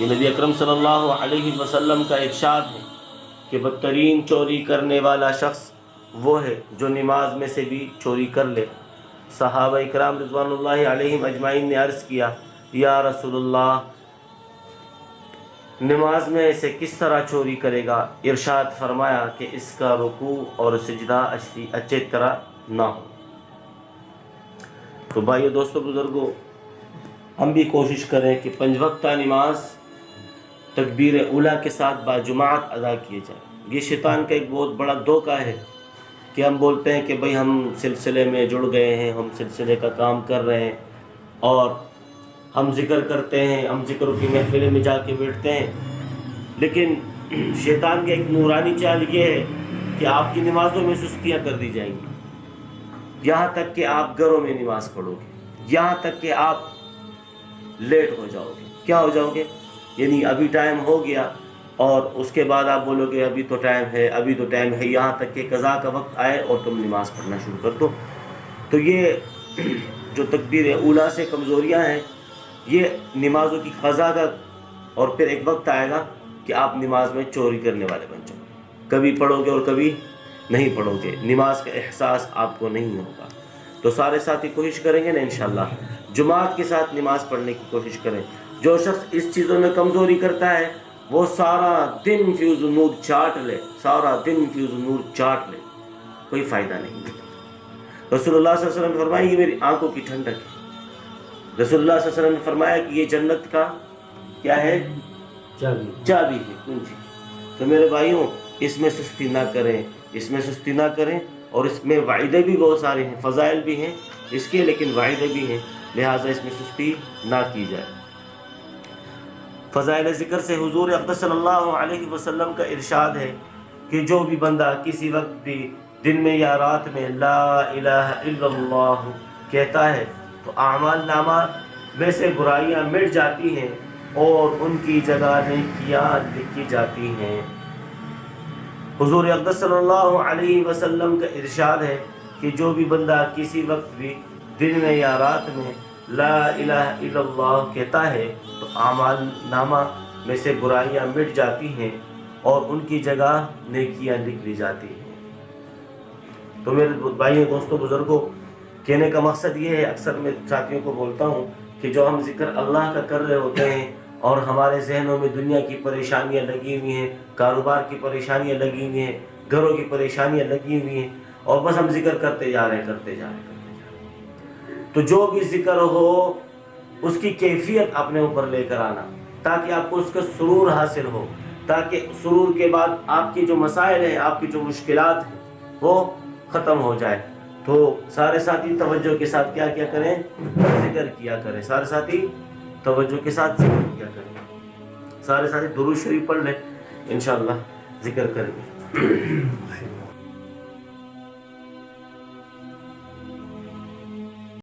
یہ نبی اکرم صلی اللہ علیہ وسلم کا ارشاد ہے کہ بدترین چوری کرنے والا شخص وہ ہے جو نماز میں سے بھی چوری کر لے۔ صحابہ اکرام رضوان اللہ علیہم اجمعین نے عرض کیا، یا رسول اللہ، نماز میں سے کس طرح چوری کرے گا؟ ارشاد فرمایا کہ اس کا رکوع اور سجدہ اچھی طرح نہ ہو۔ تو بھائیو، دوستو، بزرگوں، ہم بھی کوشش کریں کہ 5 وقتہ نماز تکبیر اولیٰ کے ساتھ باجماعت ادا کیے جائے۔ یہ شیطان کا ایک بہت بڑا دھوکہ ہے کہ ہم بولتے ہیں کہ بھئی ہم سلسلے میں جڑ گئے ہیں، ہم سلسلے کا کام کر رہے ہیں اور ہم ذکر کرتے ہیں، ہم ذکر کی محفلیں میں جا کے بیٹھتے ہیں، لیکن شیطان کی ایک نورانی چال یہ ہے کہ آپ کی نمازوں میں سستیاں کر دی جائیں گی، یہاں تک کہ آپ گھروں میں نماز پڑھو گے، یہاں تک کہ آپ لیٹ ہو جاؤ گے۔ کیا ہو جاؤ گے؟ یعنی ابھی ٹائم ہو گیا اور اس کے بعد آپ بولو گے ابھی تو ٹائم ہے، ابھی تو ٹائم ہے، یہاں تک کہ قضاء کا وقت آئے اور تم نماز پڑھنا شروع کر دو۔ تو یہ جو تکبیر اولیٰ سے کمزوریاں ہیں، یہ نمازوں کی قضاء کا، اور پھر ایک وقت آئے گا کہ آپ نماز میں چوری کرنے والے بن جاؤ گے، کبھی پڑھو گے اور کبھی نہیں پڑھو گے، نماز کا احساس آپ کو نہیں ہوگا۔ تو سارے ساتھی کوشش کریں گے نا انشاءاللہ، جماعت کے ساتھ نماز پڑھنے کی کوشش کریں۔ جو شخص اس چیزوں میں کمزوری کرتا ہے وہ سارا دن فیوز نور چاٹ لے، سارا دن فیوز نور چاٹ لے، کوئی فائدہ نہیں ہے۔ رسول اللہ صلی اللہ علیہ وسلم نے فرمایا یہ میری آنکھوں کی ٹھنڈک ہے۔ رسول اللہ صلی اللہ علیہ وسلم نے فرمایا کہ یہ جنت کا کیا ہے؟ چابی ہے، کنجی۔ تو میرے بھائیوں، اس میں سستی نہ کریں، اس میں سستی نہ کریں، اور اس میں وعدے بھی بہت سارے ہیں، فضائل بھی ہیں اس کے، لیکن وعدے بھی ہیں، لہٰذا اس میں سستی نہ کی جائے۔ فضائل ذکر سے حضور اقدس صلی اللہ علیہ وسلم کا ارشاد ہے کہ جو بھی بندہ کسی وقت بھی دن میں یا رات میں لا الہ الا اللہ کہتا ہے تو اعمال نامہ میں سے برائیاں مٹ جاتی ہیں اور ان کی جگہ نیکیاں لکھی جاتی ہیں۔ حضور اقدس صلی اللہ علیہ وسلم کا ارشاد ہے کہ جو بھی بندہ کسی وقت بھی دن میں یا رات میں لا الہ الا اللہ کہتا ہے تو اعمال نامہ میں سے برائیاں مٹ جاتی ہیں اور ان کی جگہ نیکیاں لکھ لی جاتی ہیں۔ تو میرے بھائیوں، دوستوں، بزرگوں، کہنے کا مقصد یہ ہے، اکثر میں ساتھیوں کو بولتا ہوں کہ جو ہم ذکر اللہ کا کر رہے ہوتے ہیں اور ہمارے ذہنوں میں دنیا کی پریشانیاں لگی ہوئی ہیں، کاروبار کی پریشانیاں لگی ہوئی ہیں، گھروں کی پریشانیاں لگی ہوئی ہیں، اور بس ہم ذکر کرتے جا رہے ہیں، تو جو بھی ذکر ہو اس کی کیفیت اپنے اوپر لے کر آنا، تاکہ آپ کو اس کا سرور حاصل ہو، تاکہ سرور کے بعد آپ کی جو مسائل ہیں، آپ کی جو مشکلات ہیں، وہ ختم ہو جائے۔ تو سارے ساتھی توجہ کے ساتھ کیا کریں؟ ذکر کیا کریں۔ سارے ساتھی توجہ کے ساتھ ذکر کیا کریں۔ سارے ساتھی درود شریف پڑھ لیں، انشاءاللہ ذکر کریں گے۔